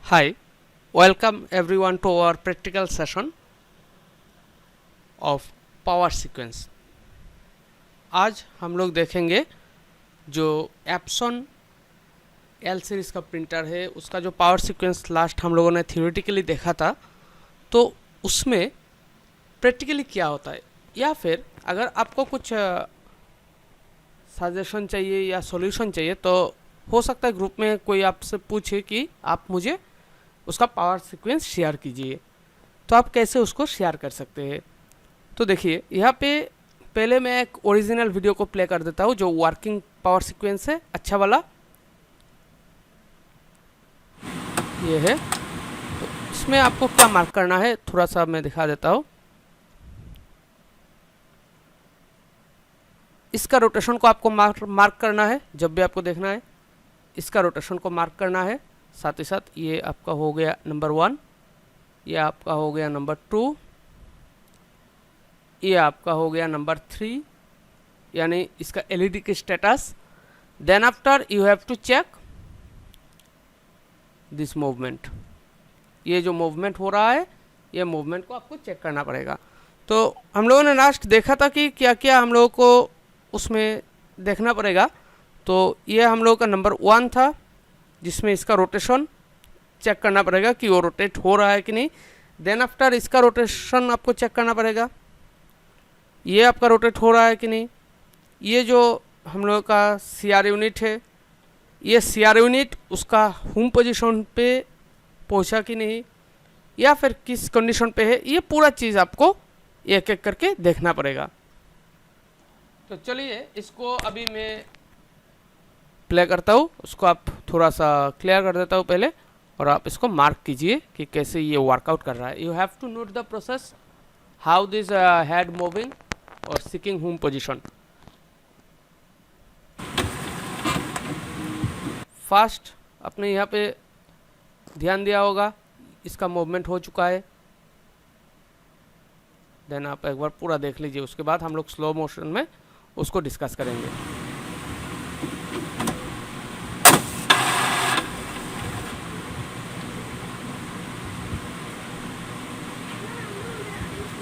Hi, welcome everyone to our practical session of power sequence. आज हम लोग देखेंगे जो एप्सन एल सीरीज़ का प्रिंटर है उसका जो पावर सीक्वेंस लास्ट हम लोगों ने थियोरेटिकली देखा था, तो उसमें प्रैक्टिकली क्या होता है, या फिर अगर आपको कुछ सजेशन चाहिए या सॉल्यूशन चाहिए तो हो सकता है ग्रुप में कोई आपसे पूछे कि आप मुझे उसका पावर सीक्वेंस शेयर कीजिए, तो आप कैसे उसको शेयर कर सकते हैं। तो देखिए यहाँ पे पहले मैं एक ओरिजिनल वीडियो को प्ले कर देता हूँ जो वर्किंग पावर सीक्वेंस है, अच्छा वाला ये है। तो इसमें आपको क्या मार्क करना है थोड़ा सा मैं दिखा देता हूँ। इसका रोटेशन को आपको मार्क करना है जब भी आपको देखना है, इसका रोटेशन को मार्क करना है। साथ ही साथ ये आपका हो गया नंबर 1, ये आपका हो गया नंबर 2, ये आपका हो गया नंबर 3, यानी इसका एलईडी की status. Then after you have to check this movement, ये जो मूवमेंट हो रहा है ये मूवमेंट को आपको चेक करना पड़ेगा। तो हम लोगों ने लास्ट देखा था कि क्या क्या हम लोगों को उसमें देखना पड़ेगा। तो ये हम लोगों का नंबर 1 था जिसमें इसका रोटेशन चेक करना पड़ेगा कि वो रोटेट हो रहा है कि नहीं। देन आफ्टर इसका रोटेशन आपको चेक करना पड़ेगा, ये आपका रोटेट हो रहा है कि नहीं। ये जो हम लोगों का सीआर यूनिट है, ये सीआर यूनिट उसका होम पोजीशन पे पहुंचा कि नहीं, या फिर किस कंडीशन पे है, ये पूरा चीज़ आपको एक एक करके देखना पड़ेगा। तो चलिए इसको अभी मैं प्ले करता हूँ, उसको आप थोड़ा सा क्लियर कर देता हूँ पहले, और आप इसको मार्क कीजिए कि कैसे ये वर्कआउट कर रहा है। You have to note the process how this head moving और सीकिंग होम पोजीशन। फर्स्ट आपने यहाँ पे ध्यान दिया होगा इसका मूवमेंट हो चुका है। देन आप एक बार पूरा देख लीजिए, उसके बाद हम लोग स्लो मोशन में उसको डिस्कस करेंगे।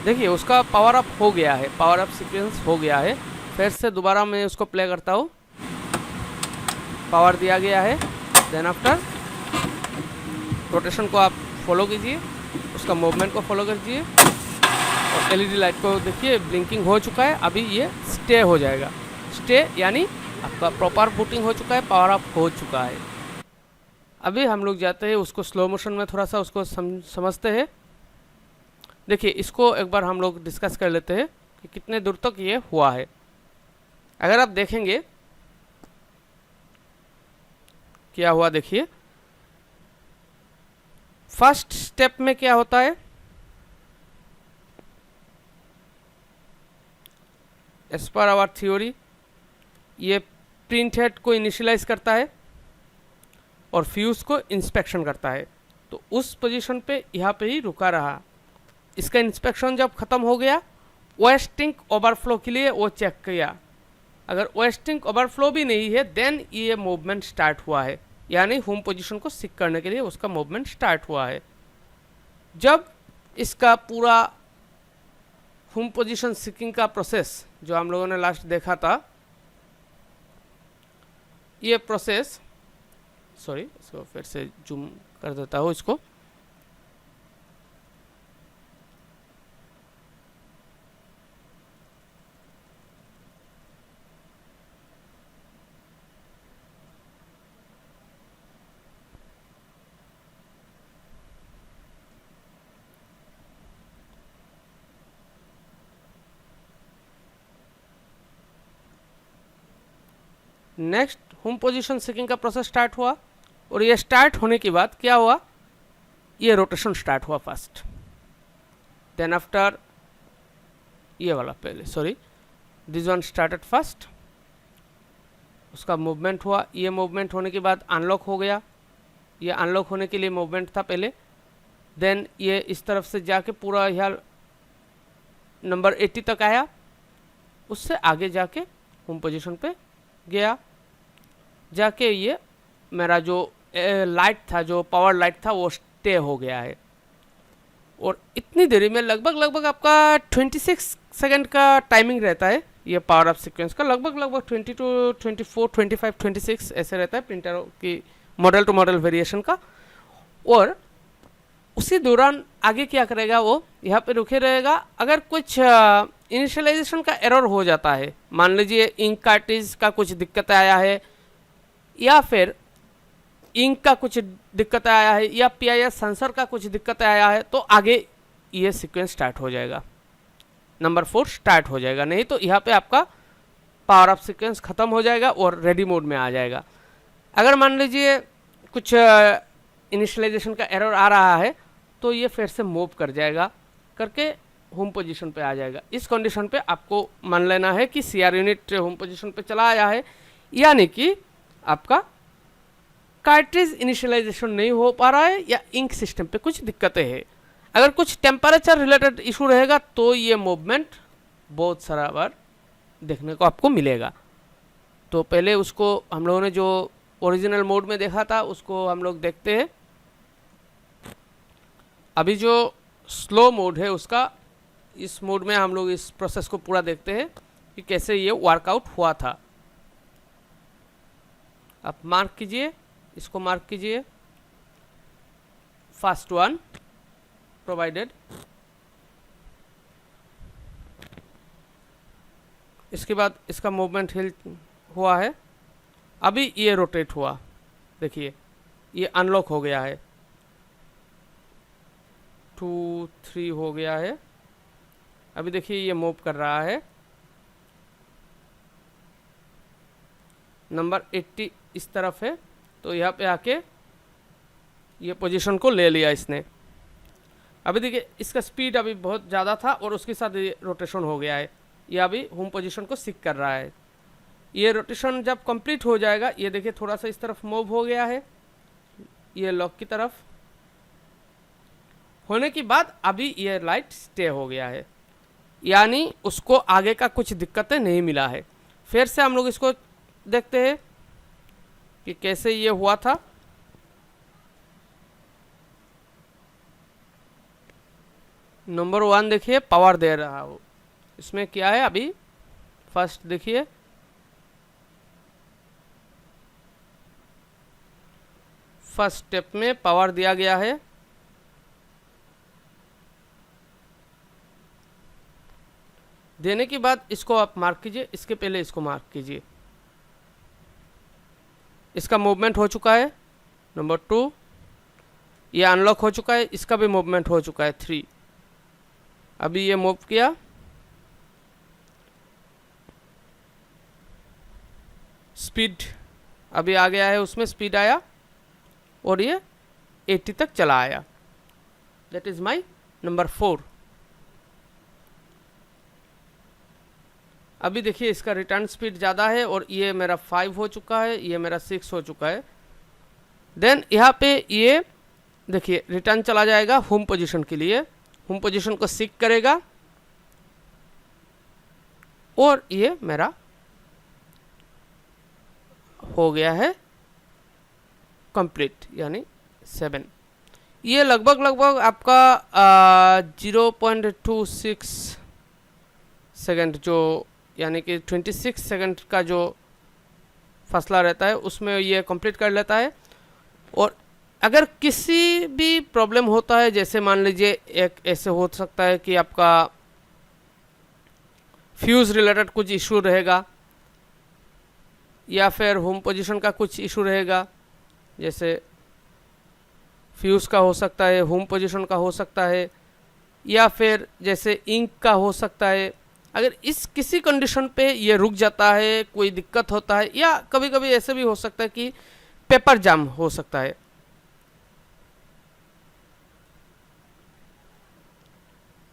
देखिए उसका पावर अप हो गया है, पावर अप सीक्वेंस हो गया है। फिर से दोबारा मैं उसको प्ले करता हूँ, पावर दिया गया है। देन आफ्टर रोटेशन को आप फॉलो कीजिए, उसका मूवमेंट को फॉलो कीजिए, और एलईडी लाइट को देखिए ब्लिंकिंग हो चुका है। अभी ये स्टे हो जाएगा, स्टे यानी आपका प्रॉपर बूटिंग हो चुका है, पावर अप हो चुका है। अभी हम लोग जाते हैं उसको स्लो मोशन में थोड़ा सा उसको समझते हैं। देखिए इसको एक बार हम लोग डिस्कस कर लेते हैं कि कितने दूर तक ये हुआ है। अगर आप देखेंगे क्या हुआ, देखिए फर्स्ट स्टेप में क्या होता है, एज पर आवर थ्योरी ये प्रिंट हेड को इनिशियलाइज करता है और फ्यूज को इंस्पेक्शन करता है। तो उस पोजीशन पे यहाँ पे ही रुका रहा। इसका इंस्पेक्शन जब खत्म हो गया, वेस्टिंग ओवरफ्लो के लिए वो चेक किया। अगर वेस्टिंग ओवरफ्लो भी नहीं है देन ये मूवमेंट स्टार्ट हुआ है, यानी होम पोजीशन को सिक करने के लिए उसका मूवमेंट स्टार्ट हुआ है। जब इसका पूरा होम पोजीशन सिकिंग का प्रोसेस जो हम लोगों ने लास्ट देखा था, ये प्रोसेस, सॉरी इसको फिर से जूम कर देता हूँ इसको। नेक्स्ट होम पोजीशन सिकिंग का प्रोसेस स्टार्ट हुआ, और ये स्टार्ट होने के बाद क्या हुआ, ये रोटेशन स्टार्ट हुआ फर्स्ट। देन आफ्टर ये वाला पहले, sorry this one started first, उसका मूवमेंट हुआ। ये मूवमेंट होने के बाद अनलॉक हो गया, ये अनलॉक होने के लिए मूवमेंट था पहले। देन ये इस तरफ से जाके पूरा यहाँ नंबर 80 तक आया, उससे आगे जाके होम पोजीशन पे गया, जाके ये मेरा जो लाइट था, जो पावर लाइट था, वो स्टे हो गया है। और इतनी देरी में लगभग आपका 26 सेकंड का टाइमिंग रहता है ये पावर अप सीक्वेंस का। लगभग 20 टू 24, 25, 26 ऐसे रहता है प्रिंटर की मॉडल टू मॉडल वेरिएशन का। और उसी दौरान आगे क्या करेगा, वो यहाँ पे रुके रहेगा। अगर कुछ इनिशियलाइजेशन का एरर हो जाता है, मान लीजिए इंक कार्ट्रिज का कुछ दिक्कत आया है, या फिर इंक का कुछ दिक्कत आया है, या पीआईएस सेंसर का कुछ दिक्कत आया है, तो आगे ये सीक्वेंस स्टार्ट हो जाएगा, नंबर 4 स्टार्ट हो जाएगा। नहीं तो यहाँ पे आपका पावर अप सीक्वेंस ख़त्म हो जाएगा और रेडी मोड में आ जाएगा। अगर मान लीजिए कुछ इनिशियलाइजेशन का एरर आ रहा है, तो ये फिर से मूव कर जाएगा करके होम पोजीशन पे आ जाएगा। इस कंडीशन पे आपको मान लेना है कि सीआर यूनिट होम पोजीशन पे चला आया है, यानी कि आपका कार्ट्रिज इनिशियलाइजेशन नहीं हो पा रहा है या इंक सिस्टम पे कुछ दिक्कतें हैं। अगर कुछ टेम्परेचर रिलेटेड इशू रहेगा तो ये मूवमेंट बहुत सारा बार देखने को आपको मिलेगा। तो पहले उसको हम लोगों ने जो ओरिजिनल मोड में देखा था उसको हम लोग देखते हैं। अभी जो स्लो मोड है उसका, इस मोड में हम लोग इस प्रोसेस को पूरा देखते हैं कि कैसे ये वर्कआउट हुआ था। आप मार्क कीजिए, इसको मार्क कीजिए, फर्स्ट वन प्रोवाइडेड। इसके बाद इसका मूवमेंट हिल हुआ है। अभी ये रोटेट हुआ, देखिए ये अनलॉक हो गया है, 2, 3 हो गया है। अभी देखिए ये मूव कर रहा है, नंबर 80 इस तरफ है, तो यहाँ पे आके ये पोजीशन को ले लिया इसने। अभी देखिए इसका स्पीड अभी बहुत ज़्यादा था और उसके साथ ये रोटेशन हो गया है। ये अभी होम पोजीशन को सीक कर रहा है। ये रोटेशन जब कंप्लीट हो जाएगा, ये देखिए थोड़ा सा इस तरफ मूव हो गया है, ये लॉक की तरफ होने के बाद अभी ये लाइट स्टे हो गया है, यानी उसको आगे का कुछ दिक्कतें नहीं मिला है। फिर से हम लोग इसको देखते हैं कि कैसे ये हुआ था। नंबर 1 देखिए पावर दे रहा हो, इसमें क्या है अभी फर्स्ट देखिए, फर्स्ट स्टेप में पावर दिया गया है। देने के बाद इसको आप मार्क कीजिए, इसके पहले इसको मार्क कीजिए। इसका मूवमेंट हो चुका है, नंबर 2 ये अनलॉक हो चुका है, इसका भी मूवमेंट हो चुका है 3। अभी ये मूव किया, स्पीड अभी आ गया है, उसमें स्पीड आया और ये 80 तक चला आया। That is my number 4। अभी देखिए इसका रिटर्न स्पीड ज़्यादा है और ये मेरा 5 हो चुका है, ये मेरा 6 हो चुका है। देन यहाँ पे ये देखिए रिटर्न चला जाएगा होम पोजीशन के लिए, होम पोजीशन को सीक करेगा और ये मेरा हो गया है कंप्लीट, यानी 7। ये लगभग आपका 0.26 सेकंड जो यानी कि 26 सेकंड का जो फासला रहता है उसमें ये कंप्लीट कर लेता है। और अगर किसी भी प्रॉब्लम होता है, जैसे मान लीजिए एक ऐसे हो सकता है कि आपका फ्यूज़ रिलेटेड कुछ इशू रहेगा या फिर होम पोजीशन का कुछ इशू रहेगा, जैसे फ्यूज़ का हो सकता है, होम पोजीशन का हो सकता है, या फिर जैसे इंक का हो सकता है। अगर इस किसी कंडीशन पे ये रुक जाता है, कोई दिक्कत होता है, या कभी कभी ऐसे भी हो सकता है कि पेपर जाम हो सकता है,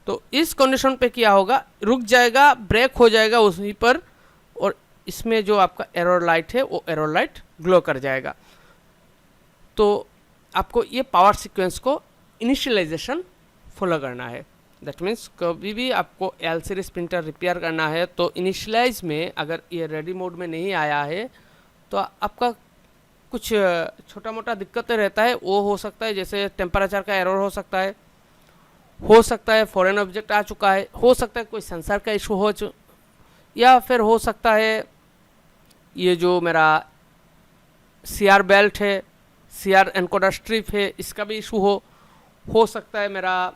तो इस कंडीशन पे क्या होगा, रुक जाएगा, ब्रेक हो जाएगा उसी पर, और इसमें जो आपका एरर लाइट है वो एरर लाइट ग्लो कर जाएगा। तो आपको ये पावर सीक्वेंस को इनिशियलाइजेशन फॉलो करना है। दैट मीन्स कभी भी आपको एल सीरीज प्रिंटर रिपेयर करना है तो इनिशियलाइज में अगर ये रेडी मोड में नहीं आया है तो आपका कुछ छोटा मोटा दिक्कतें रहता है, वो हो सकता है, जैसे टेम्परेचर का एरर हो सकता है फॉरेन ऑब्जेक्ट आ चुका है, हो सकता है कोई सेंसर का इशू या फिर हो सकता है ये जो मेरा CR बेल्ट है, CR एनकोडर स्ट्रिप है, इसका भी इशू हो सकता है मेरा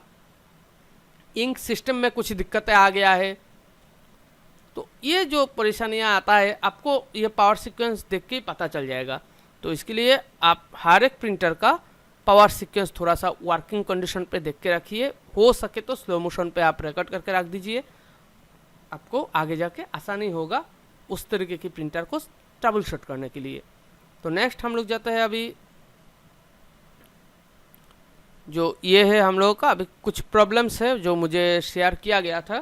इंक सिस्टम में कुछ दिक्कतें आ गया है। तो ये जो परेशानियां आता है आपको ये पावर सीक्वेंस देख के ही पता चल जाएगा। तो इसके लिए आप हर एक प्रिंटर का पावर सीक्वेंस थोड़ा सा वर्किंग कंडीशन पे देख के रखिए, हो सके तो स्लो मोशन पे आप रिकॉर्ड करके रख दीजिए, आपको आगे जाके आसानी होगा उस तरीके की प्रिंटर को ट्रबल शूट करने के लिए। तो नेक्स्ट हम लोग जाते हैं, अभी जो ये है हम लोगों का, अभी कुछ प्रॉब्लम्स है जो मुझे शेयर किया गया था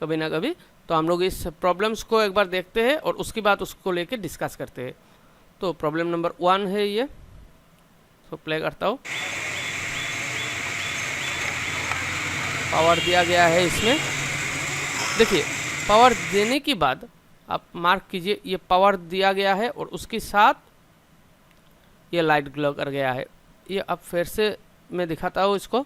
कभी ना कभी, तो हम लोग इस प्रॉब्लम्स को एक बार देखते हैं और उसके बाद उसको लेके डिस्कस करते हैं। तो प्रॉब्लम नंबर 1 है ये, तो प्ले करता हूँ। पावर दिया गया है इसमें, देखिए पावर देने के बाद आप मार्क कीजिए ये पावर दिया गया है और उसके साथ ये लाइट ग्लो कर गया है। ये अब फिर से मैं दिखाता हूँ इसको,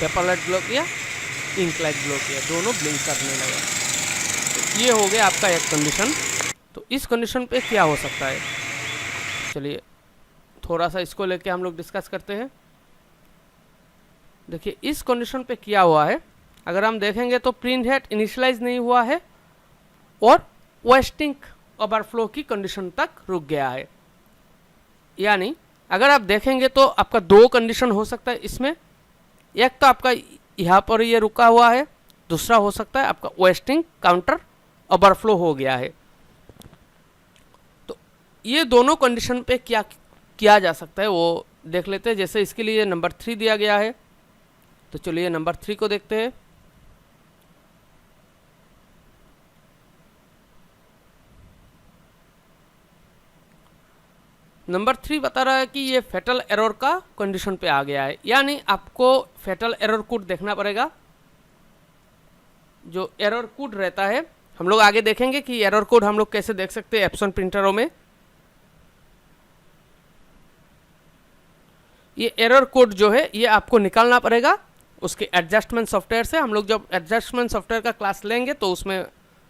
पेपर लाइट ग्लो किया, इंक लाइट ग्लो किया, दोनों ब्लिंक करने लगा। तो ये हो गया आपका एक कंडीशन। तो इस कंडीशन पे क्या हो सकता है, चलिए थोड़ा सा इसको लेके हम लोग डिस्कस करते हैं। देखिए इस कंडीशन पे क्या हुआ है, अगर हम देखेंगे तो प्रिंट हेड इनिशियलाइज नहीं हुआ है और वेस्टिंग ओवरफ्लो की कंडीशन तक रुक गया है। यानी अगर आप देखेंगे तो आपका 2 कंडीशन हो सकता है इसमें, एक तो आपका यहाँ पर ये रुका हुआ है, दूसरा हो सकता है आपका वेस्टिंग काउंटर ओवरफ्लो हो गया है। तो ये दोनों कंडीशन पे क्या किया जा सकता है वो देख लेते हैं। जैसे इसके लिए नंबर 3 दिया गया है, तो चलिए नंबर 3 को देखते हैं। नंबर 3 बता रहा है कि ये फैटल एरर का कंडीशन पे आ गया है, यानी आपको फैटल एरर कोड देखना पड़ेगा। जो एरर कोड रहता है हम लोग आगे देखेंगे कि एरर कोड हम लोग कैसे देख सकते हैं एप्सन प्रिंटरों में। ये एरर कोड जो है ये आपको निकालना पड़ेगा उसके एडजस्टमेंट सॉफ्टवेयर से। हम लोग जब एडजस्टमेंट सॉफ्टवेयर का क्लास लेंगे तो उसमें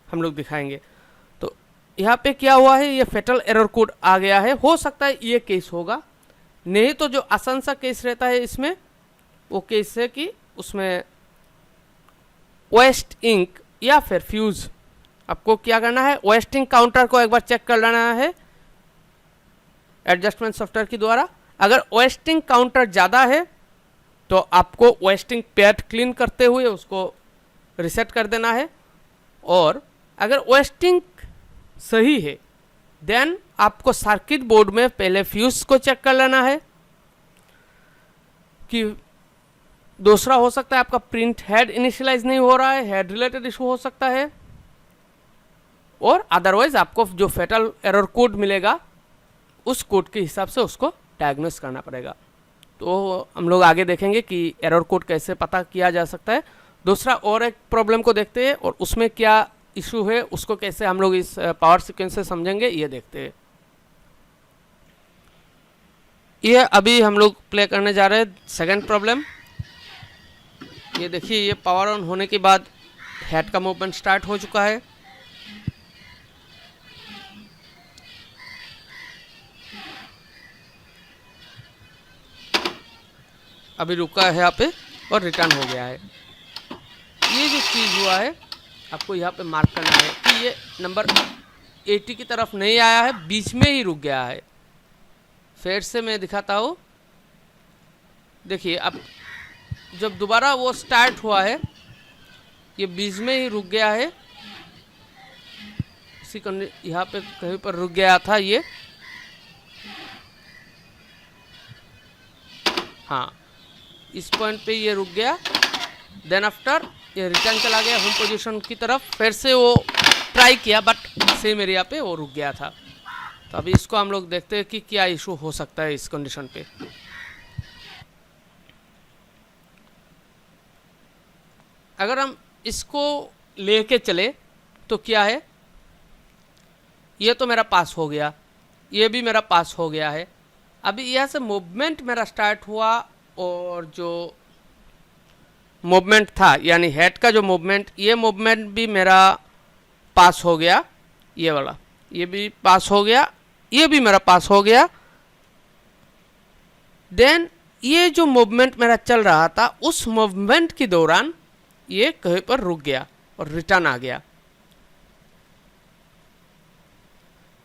हम लोग दिखाएंगे। तो यहाँ पे क्या हुआ है, ये फैटल एरर कोड आ गया है, हो सकता है ये केस होगा, नहीं तो जो आसान सा केस रहता है इसमें वो केस है कि उसमें वेस्ट इंक या फिर फ्यूज, आपको क्या करना है वेस्टिंग काउंटर को एक बार चेक कर लेना है एडजस्टमेंट सॉफ्टवेयर के द्वारा। अगर वेस्टिंग काउंटर ज़्यादा है तो आपको वेस्टिंग पैड क्लीन करते हुए उसको रिसेट कर देना है, और अगर वेस्टिंग सही है देन आपको सर्किट बोर्ड में पहले फ्यूज को चेक कर लेना है कि दूसरा हो सकता है आपका प्रिंट हेड इनिशियलाइज नहीं हो रहा है, हेड रिलेटेड इशू हो सकता है, और अदरवाइज आपको जो फैटल एरर कोड मिलेगा उस कोड के हिसाब से उसको डायग्नोस करना पड़ेगा। तो हम लोग आगे देखेंगे कि एरर कोड कैसे पता किया जा सकता है। दूसरा और एक प्रॉब्लम को देखते हैं और उसमें क्या इशू है उसको कैसे हम लोग इस पावर सीक्वेंस से समझेंगे, ये देखते हैं। ये अभी हम लोग प्ले करने जा रहे हैं सेकंड प्रॉब्लम। ये देखिए ये पावर ऑन होने के बाद हेड का मूवमेंट स्टार्ट हो चुका है। अभी रुका है यहाँ पे और रिटर्न हो गया है। ये जो चीज़ हुआ है आपको यहाँ पे मार्क करना है कि ये नंबर 80 की तरफ नहीं आया है, बीच में ही रुक गया है। फिर से मैं दिखाता हूँ, देखिए अब जब दोबारा वो स्टार्ट हुआ है ये बीच में ही रुक गया है, इसी यहाँ पे कहीं पर रुक गया था ये, हाँ इस पॉइंट पे ये रुक गया। देन आफ्टर ये रिटर्न चला गया होम पोजीशन की तरफ, फिर से वो ट्राई किया बट सेम एरिया पे वो रुक गया था। तो अभी इसको हम लोग देखते हैं कि क्या इशू हो सकता है इस कंडीशन पे। अगर हम इसको लेके चले तो क्या है, ये तो मेरा पास हो गया, ये भी मेरा पास हो गया है। अभी यहाँ से मूवमेंट मेरा स्टार्ट हुआ और जो मूवमेंट था यानी हेड का जो मूवमेंट, ये मूवमेंट भी मेरा पास हो गया, ये वाला ये भी पास हो गया, ये भी मेरा पास हो गया। देन ये जो मूवमेंट मेरा चल रहा था उस मूवमेंट के दौरान ये कहीं पर रुक गया और रिटर्न आ गया।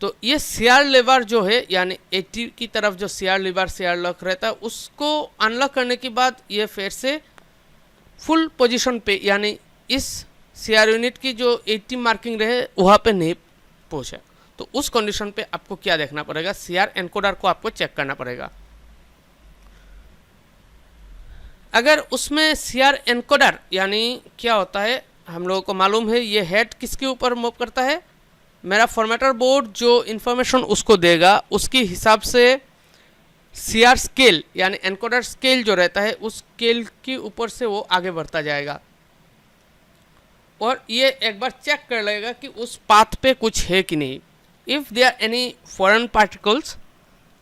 तो ये सीआर लीवर जो है यानी 80 की तरफ जो सीआर लीवर सीआर लॉक रहता है उसको अनलॉक करने के बाद ये फिर से फुल पोजीशन पे यानी इस सीआर यूनिट की जो 80 मार्किंग रहे वहाँ पे नहीं पहुँचा। तो उस कंडीशन पे आपको क्या देखना पड़ेगा, सीआर एनकोडर को आपको चेक करना पड़ेगा। अगर उसमें सीआर एनकोडर यानी क्या होता है हम लोगों को मालूम है, ये हेड किसके ऊपर मूव करता है, मेरा फॉर्मेटर बोर्ड जो इन्फॉर्मेशन उसको देगा उसके हिसाब से सीआर स्केल यानी एनकोडर स्केल जो रहता है उस स्केल के ऊपर से वो आगे बढ़ता जाएगा और ये एक बार चेक कर लेगा कि उस पाथ पे कुछ है कि नहीं। If there any foreign particles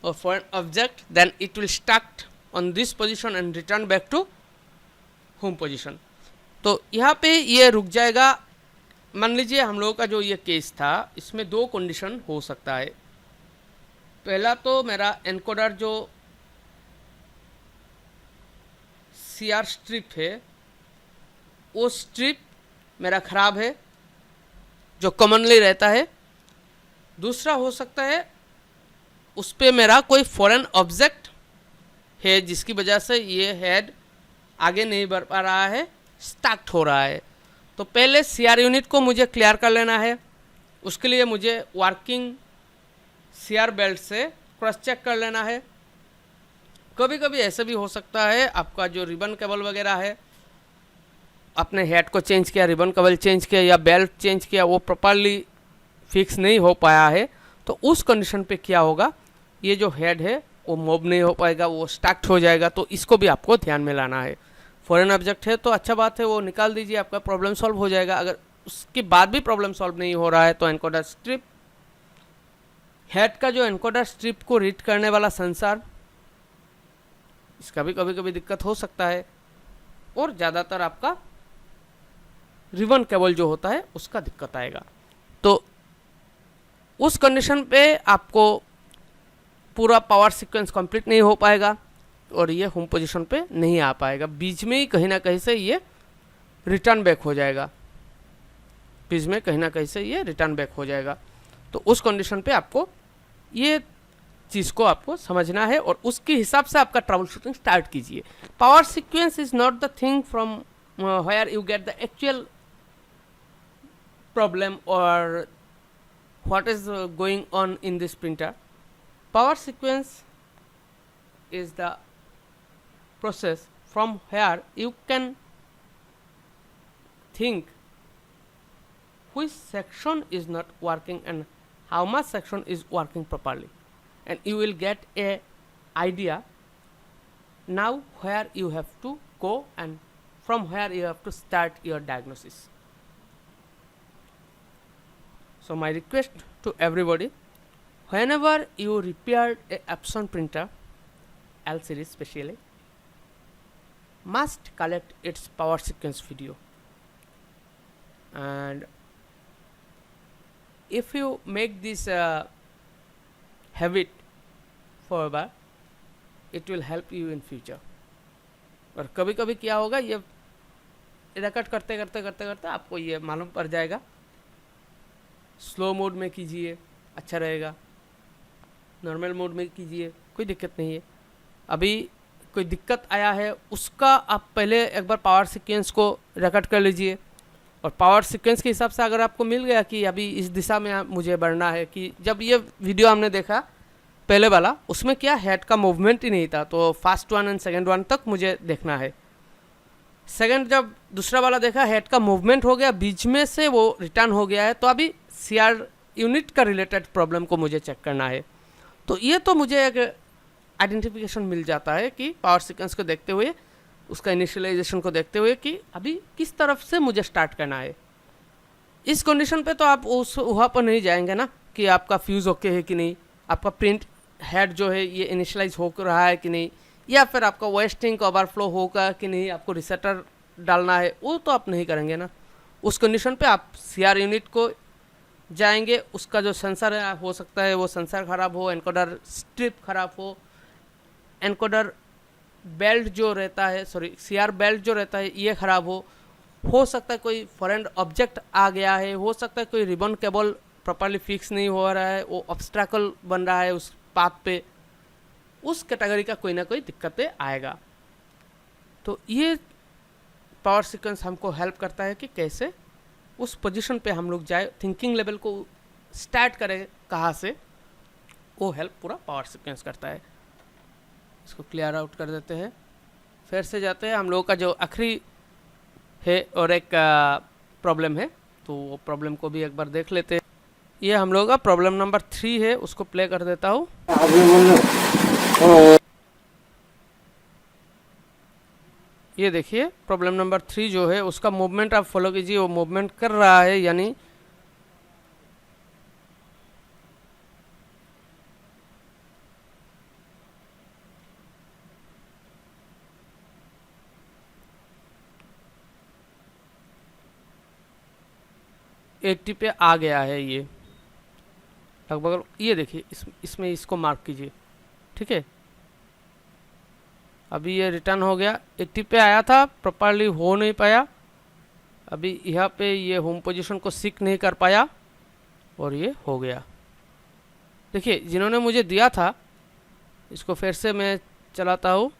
और foreign object then it will stuck on this position and return back to home position. तो यहाँ पे ये रुक जाएगा। मान लीजिए हम लोगों का जो ये केस था इसमें दो कंडीशन हो सकता है। पहला तो मेरा एनकोडर जो सीआर स्ट्रिप है वो स्ट्रिप मेरा ख़राब है जो कॉमनली रहता है। दूसरा हो सकता है उस पर मेरा कोई फॉरेन ऑब्जेक्ट है जिसकी वजह से ये हेड आगे नहीं बढ़ पा रहा है, स्टक हो रहा है। तो पहले सीआर यूनिट को मुझे क्लियर कर लेना है। उसके लिए मुझे वर्किंग सीआर बेल्ट से क्रॉस चेक कर लेना है। कभी कभी ऐसे भी हो सकता है आपका जो रिबन केबल वगैरह है, अपने हेड को चेंज किया, रिबन केबल चेंज किया या बेल्ट चेंज किया, वो प्रॉपरली फिक्स नहीं हो पाया है। तो उस कंडीशन पे क्या होगा, ये जो हेड है वो मूव नहीं हो पाएगा, वो स्टक हो जाएगा। तो इसको भी आपको ध्यान में लाना है। फॉरेन ऑब्जेक्ट है तो अच्छा बात है, वो निकाल दीजिए, आपका प्रॉब्लम सॉल्व हो जाएगा। अगर उसके बाद भी प्रॉब्लम सॉल्व नहीं हो रहा है तो एनकोडर स्ट्रिप, हेड का जो एनकोडर स्ट्रिप को रीड करने वाला सेंसर, इसका भी कभी कभी दिक्कत हो सकता है। और ज़्यादातर आपका रिबन केबल जो होता है उसका दिक्कत आएगा। तो उस कंडीशन पे आपको पूरा पावर सीक्वेंस कंप्लीट नहीं हो पाएगा और ये होम पोजीशन पे नहीं आ पाएगा। बीच में ही कहीं ना कहीं से ये रिटर्न बैक हो जाएगा, बीच में कहीं ना कहीं से ये रिटर्न बैक हो जाएगा। तो उस कंडीशन पे आपको ये चीज़ को आपको समझना है और उसके हिसाब से आपका ट्रबल शूटिंग स्टार्ट कीजिए। Power sequence is not the thing from where you get the actual problem और what is going on in this printer. Power sequence is the process from where you can think which section is not working and how much section is working properly, and you will get a idea now where you have to go and from where you have to start your diagnosis. So my request to everybody, whenever you repaired a Epson printer, L series specially, must collect its power sequence video. And if you make this habit forever, it will help you in future. और कभी कभी क्या होगा, ये record करते करते करते करते आपको ये मालूम पड़ जाएगा। स्लो मोड में कीजिए, अच्छा रहेगा। नॉर्मल मोड में कीजिए, कोई दिक्कत नहीं है। अभी कोई दिक्कत आया है उसका आप पहले एक बार पावर सीक्वेंस को रिकॉर्ड कर लीजिए और पावर सीक्वेंस के हिसाब से अगर आपको मिल गया कि अभी इस दिशा में मुझे बढ़ना है, कि जब ये वीडियो हमने देखा पहले वाला उसमें क्या हेड का मूवमेंट ही नहीं था, तो first one and second one तक मुझे देखना है। सेकेंड जब दूसरा वाला देखा हेड का मूवमेंट हो गया, बीच में से वो रिटर्न हो गया है, तो अभी सीआर यूनिट का रिलेटेड प्रॉब्लम को मुझे चेक करना है। तो ये तो मुझे एक आइडेंटिफिकेशन मिल जाता है कि पावर सीक्वेंस को देखते हुए उसका इनिशियलाइजेशन को देखते हुए कि अभी किस तरफ से मुझे स्टार्ट करना है। इस कंडीशन पे तो आप उस वहाँ पर नहीं जाएंगे ना कि आपका फ्यूज़ ओके है कि नहीं, आपका प्रिंट हेड जो है ये इनिशियलाइज हो रहा है कि नहीं, या फिर आपका वेस्टिंग ओवरफ्लो होगा कि नहीं, आपको रिसेटर डालना है, वो तो आप नहीं करेंगे ना। उस कंडीशन पे आप सीआर यूनिट को जाएंगे, उसका जो सेंसर है हो सकता है वो सेंसर ख़राब हो, एनकोडर स्ट्रिप ख़राब हो, एनकोडर बेल्ट जो रहता है, सॉरी सीआर बेल्ट जो रहता है ये ख़राब हो सकता है कोई फॉरेन ऑब्जेक्ट आ गया है, हो सकता है कोई रिबन केबल प्रॉपर्ली फिक्स नहीं हो रहा है, वो ऑब्स्ट्रैकल बन रहा है उस पाथ पे, उस कैटेगरी का कोई ना कोई दिक्कतें आएगा। तो ये पावर सीक्वेंस हमको हेल्प करता है कि कैसे उस पोजीशन पे हम लोग जाए, थिंकिंग लेवल को स्टार्ट करें कहाँ से, वो हेल्प पूरा पावर सीक्वेंस करता है। इसको क्लियर आउट कर देते हैं, फिर से जाते हैं हम लोगों का जो आखिरी है और एक प्रॉब्लम है, तो वो प्रॉब्लम को भी एक बार देख लेते हैं। ये हम लोगों का प्रॉब्लम नंबर 3 है, उसको प्ले कर देता हूँ। ये देखिए प्रॉब्लम नंबर 3 जो है उसका मूवमेंट आप फॉलो कीजिए, वो मूवमेंट कर रहा है, यानी एट्टी पे आ गया है ये लगभग। ये देखिए इसमें इसको मार्क कीजिए, ठीक है। अभी ये रिटर्न हो गया, 80 पे आया था, प्रॉपरली हो नहीं पाया। अभी यहाँ पे ये होम पोजीशन को सीक नहीं कर पाया और ये हो गया। देखिए जिन्होंने मुझे दिया था, इसको फिर से मैं चलाता हूँ,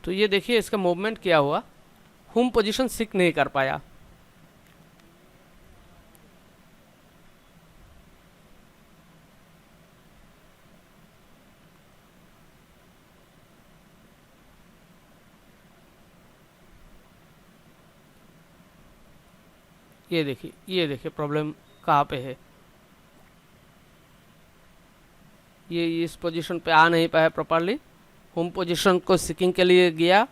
तो ये देखिए इसका मूवमेंट क्या हुआ, होम पोजीशन सीक नहीं कर पाया। ये देखिए प्रॉब्लम कहाँ पे है। ये इस पोजीशन पे आ नहीं पाया प्रॉपरली, होम पोजीशन को सीकिंग के लिए गया,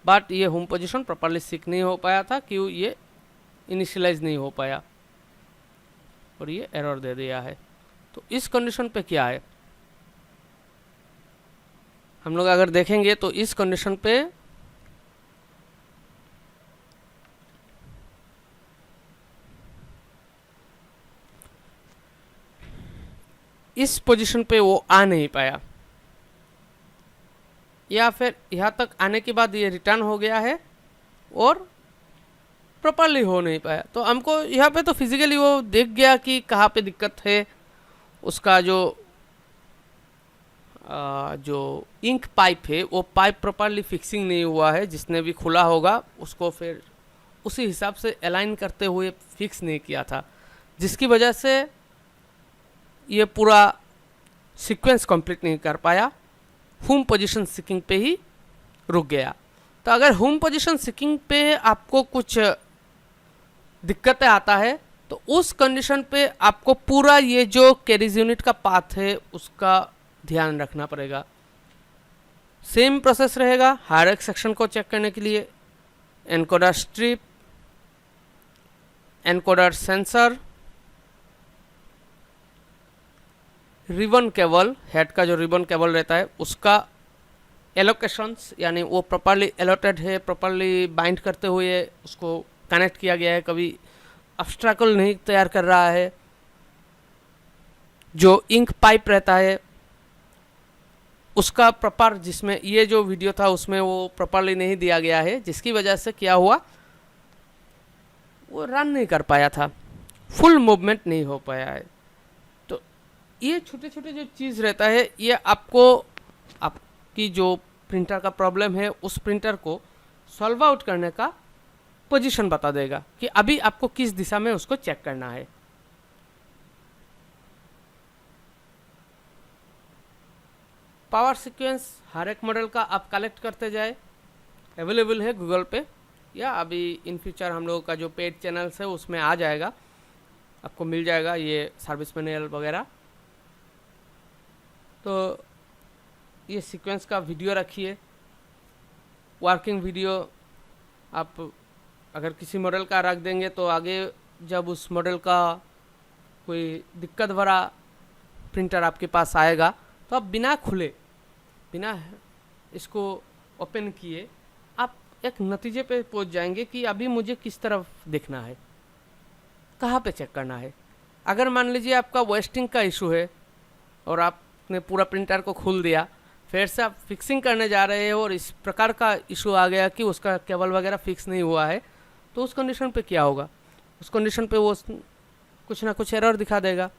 बट ये होम पोजीशन प्रॉपरली सीक नहीं हो पाया था, क्यों, ये इनिशियलाइज नहीं हो पाया और ये एरर दे दिया है। तो इस कंडीशन पे क्या है, हम लोग अगर देखेंगे तो इस कंडीशन पे इस पोजीशन पे वो आ नहीं पाया, या फिर यहाँ तक आने के बाद ये रिटर्न हो गया है और प्रॉपरली हो नहीं पाया। तो हमको यहाँ पे तो फिजिकली वो देख गया कि कहाँ पे दिक्कत है, उसका जो इंक पाइप है वो पाइप प्रॉपरली फिक्सिंग नहीं हुआ है, जिसने भी खुला होगा उसको फिर उसी हिसाब से अलाइन करते हुए फिक्स नहीं किया था, जिसकी वजह से ये पूरा सीक्वेंस कंप्लीट नहीं कर पाया, होम पोजीशन सीकिंग पे ही रुक गया। तो अगर होम पोजीशन सीकिंग पे आपको कुछ दिक्कतें आता है तो उस कंडीशन पे आपको पूरा ये जो कैरीज यूनिट का पाथ है उसका ध्यान रखना पड़ेगा। सेम प्रोसेस रहेगा हर एक सेक्शन को चेक करने के लिए, encoder strip, encoder sensor, ribbon cable, head का जो रिबन केबल रहता है उसका एलोकेशंस, यानी वो प्रॉपरली एलोटेड है, प्रॉपरली बाइंड करते हुए उसको कनेक्ट किया गया है, कभी ऑब्स्ट्रैकल नहीं तैयार कर रहा है। जो इंक पाइप रहता है उसका प्रॉपर, जिसमें ये जो वीडियो था उसमें वो प्रॉपरली नहीं दिया गया है, जिसकी वजह से क्या हुआ, वो रन नहीं कर पाया था, फुल मूवमेंट नहीं हो पाया है। तो ये छोटे छोटे जो चीज़ रहता है ये आपको आपकी जो प्रिंटर का प्रॉब्लम है उस प्रिंटर को सॉल्व आउट करने का पोजीशन बता देगा कि अभी आपको किस दिशा में उसको चेक करना है। पावर सीक्वेंस हर एक मॉडल का आप कलेक्ट करते जाए, अवेलेबल है गूगल पे, या अभी इन फ्यूचर हम लोगों का जो पेड चैनल्स है उसमें आ जाएगा, आपको मिल जाएगा ये सर्विस मैनुअल वगैरह। तो ये सीक्वेंस का वीडियो रखिए, वर्किंग वीडियो आप अगर किसी मॉडल का रख देंगे तो आगे जब उस मॉडल का कोई दिक्कत भरा प्रिंटर आपके पास आएगा तो आप बिना खुले, बिना इसको ओपन किए आप एक नतीजे पे पहुंच जाएंगे कि अभी मुझे किस तरफ देखना है, कहाँ पे चेक करना है। अगर मान लीजिए आपका वेस्टिंग का इशू है और आपने पूरा प्रिंटर को खोल दिया, फिर से आप फिक्सिंग करने जा रहे हैं और इस प्रकार का इशू आ गया कि उसका केबल वगैरह फिक्स नहीं हुआ है, तो उस कंडीशन पे क्या होगा? उस कंडीशन पे वो कुछ ना कुछ एरर दिखा देगा।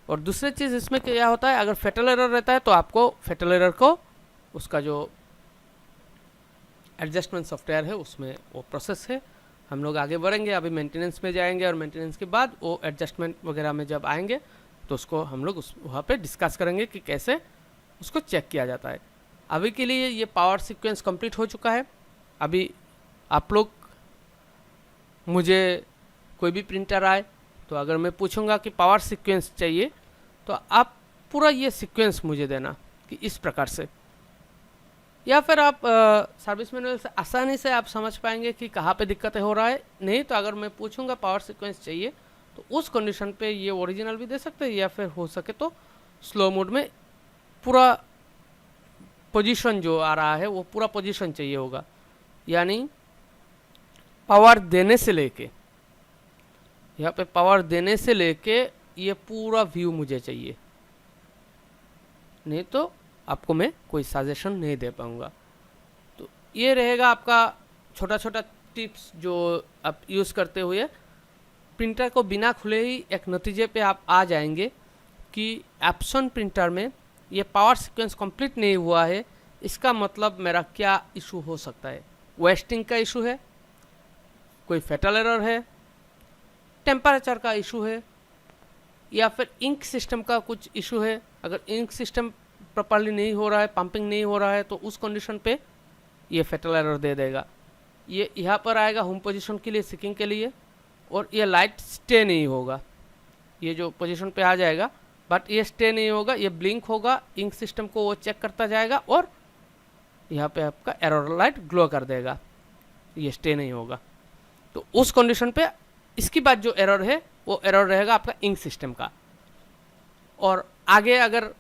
और दूसरी चीज़ इसमें क्या होता है, अगर फेटल एरर रहता है तो आपको फेटल एरर को उसका जो एडजस्टमेंट सॉफ्टवेयर है उसमें वो प्रोसेस है, हम लोग आगे बढ़ेंगे। अभी मेंटेनेंस में जाएंगे और मेंटेनेंस के बाद वो एडजस्टमेंट वगैरह में जब आएंगे तो उसको हम लोग उस वहाँ पे डिस्कस करेंगे कि कैसे उसको चेक किया जाता है। अभी के लिए ये पावर सीक्वेंस कंप्लीट हो चुका है। अभी आप लोग मुझे कोई भी प्रिंटर आए तो अगर मैं पूछूंगा कि पावर सीक्वेंस चाहिए तो आप पूरा ये सीक्वेंस मुझे देना कि इस प्रकार से, या फिर आप सर्विस मैनुअल से आसानी से आप समझ पाएंगे कि कहाँ पे दिक्कतें हो रहा है। नहीं तो अगर मैं पूछूंगा पावर सीक्वेंस चाहिए तो उस कंडीशन पे ये ओरिजिनल भी दे सकते हैं, या फिर हो सके तो स्लो मोड में पूरा पोजीशन जो आ रहा है वो पूरा पोजीशन चाहिए होगा, यानी पावर देने से लेके, यहाँ पे पावर देने से लेके ये पूरा व्यू मुझे चाहिए, नहीं तो आपको मैं कोई सजेशन नहीं दे पाऊँगा। तो ये रहेगा आपका छोटा छोटा टिप्स जो आप यूज़ करते हुए प्रिंटर को बिना खुले ही एक नतीजे पे आप आ जाएंगे कि एप्सन प्रिंटर में ये पावर सीक्वेंस कंप्लीट नहीं हुआ है, इसका मतलब मेरा क्या इशू हो सकता है। वेस्टिंग का इशू है, कोई फेटल एरर है, टेम्परेचर का इशू है, या फिर इंक सिस्टम का कुछ इशू है। अगर इंक सिस्टम प्रॉपर्ली नहीं हो रहा है, पंपिंग नहीं हो रहा है, तो उस कंडीशन पे ये फेटल एरर दे देगा। ये यहाँ पर आएगा होम पोजीशन के लिए, सीकिंग के लिए, और ये लाइट स्टे नहीं होगा, ये जो पोजीशन पे आ जाएगा बट ये स्टे नहीं होगा, ये ब्लिंक होगा, इंक सिस्टम को वो चेक करता जाएगा और यहाँ पे आपका एरर लाइट ग्लो कर देगा, ये स्टे नहीं होगा। तो उस कंडीशन पे इसके बाद जो एरर है वो एरर रहेगा आपका इंक सिस्टम का। और आगे अगर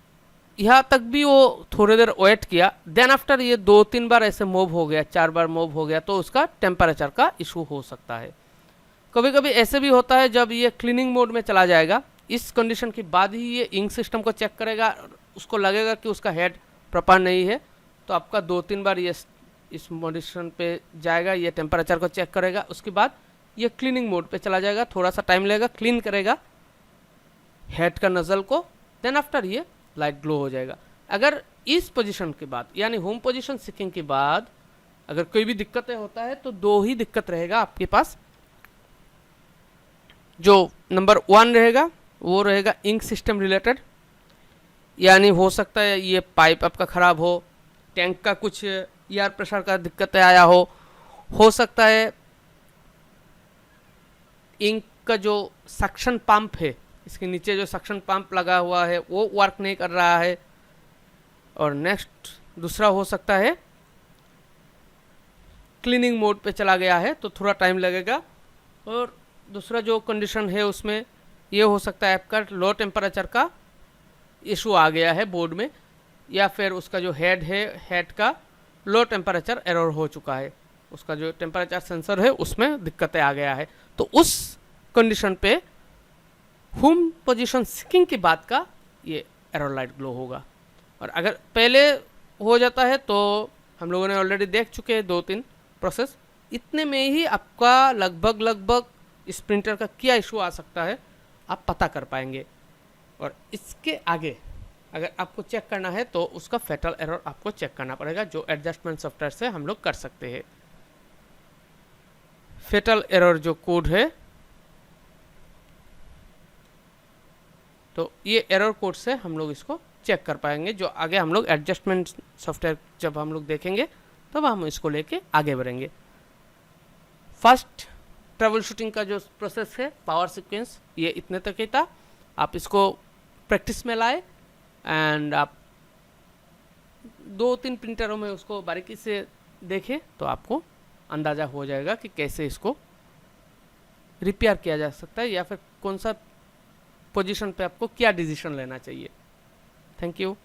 यहाँ तक भी वो थोड़ी देर वेट किया, देन आफ्टर ये 2-3 बार ऐसे मूव हो गया, 4 बार मूव हो गया, तो उसका टेम्परेचर का इशू हो सकता है। कभी कभी ऐसे भी होता है जब ये क्लीनिंग मोड में चला जाएगा, इस कंडीशन के बाद ही ये इंक सिस्टम को चेक करेगा, उसको लगेगा कि उसका हेड प्रॉपर नहीं है, तो आपका 2-3 बार ये इस मोडिशन पे जाएगा, ये टेम्परेचर को चेक करेगा, उसके बाद ये क्लीनिंग मोड पे चला जाएगा, थोड़ा सा टाइम लगेगा, क्लीन करेगा हेड का नज़ल को, देन आफ्टर ये लाइट ग्लो हो जाएगा। अगर इस पोजीशन के बाद यानी होम पोजीशन सीकिंग के बाद अगर कोई भी दिक्कतें होता है तो 2 ही दिक्कत रहेगा आपके पास। जो नंबर 1 रहेगा वो रहेगा इंक सिस्टम रिलेटेड, यानी हो सकता है ये पाइप आपका ख़राब हो, टैंक का कुछ एयर प्रेशर का दिक्कतें आया हो सकता है इंक का जो सक्शन पंप है, इसके नीचे जो सक्शन पंप लगा हुआ है वो वर्क नहीं कर रहा है, और नेक्स्ट दूसरा हो सकता है क्लीनिंग मोड पे चला गया है तो थोड़ा टाइम लगेगा, और दूसरा जो कंडीशन है उसमें ये हो सकता है आपका लो टेम्परेचर का इशू आ गया है बोर्ड में, या फिर उसका जो हेड है हेड का लो टेम्परेचर एरर हो चुका है, उसका जो टेम्परेचर सेंसर है उसमें दिक्कतें आ गया है। तो उस कंडीशन पे होम पोजीशन सीकिंग के बाद का ये एरर लाइट ग्लो होगा। और अगर पहले हो जाता है तो हम लोगों ने ऑलरेडी देख चुके हैं 2-3 प्रोसेस, इतने में ही आपका लगभग इस प्रिंटर का क्या इशू आ सकता है आप पता कर पाएंगे। और इसके आगे अगर आपको चेक करना है तो उसका फेटल एरर आपको चेक करना पड़ेगा, जो एडजस्टमेंट सॉफ्टवेयर से हम लोग कर सकते हैं। फेटल एरर जो कोड है, तो ये एरर कोड से हम लोग इसको चेक कर पाएंगे, जो आगे हम लोग एडजस्टमेंट सॉफ्टवेयर जब हम लोग देखेंगे तब हम इसको लेके आगे बढ़ेंगे। फर्स्ट ट्रबल शूटिंग का जो प्रोसेस है पावर सीक्वेंस, ये इतने तक ही था। आप इसको प्रैक्टिस में लाए एंड आप 2-3 प्रिंटरों में उसको बारीकी से देखें तो आपको अंदाज़ा हो जाएगा कि कैसे इसको रिपेयर किया जा सकता है या फिर कौन सा पोजीशन पे आपको क्या डिसीजन लेना चाहिए। Thank you.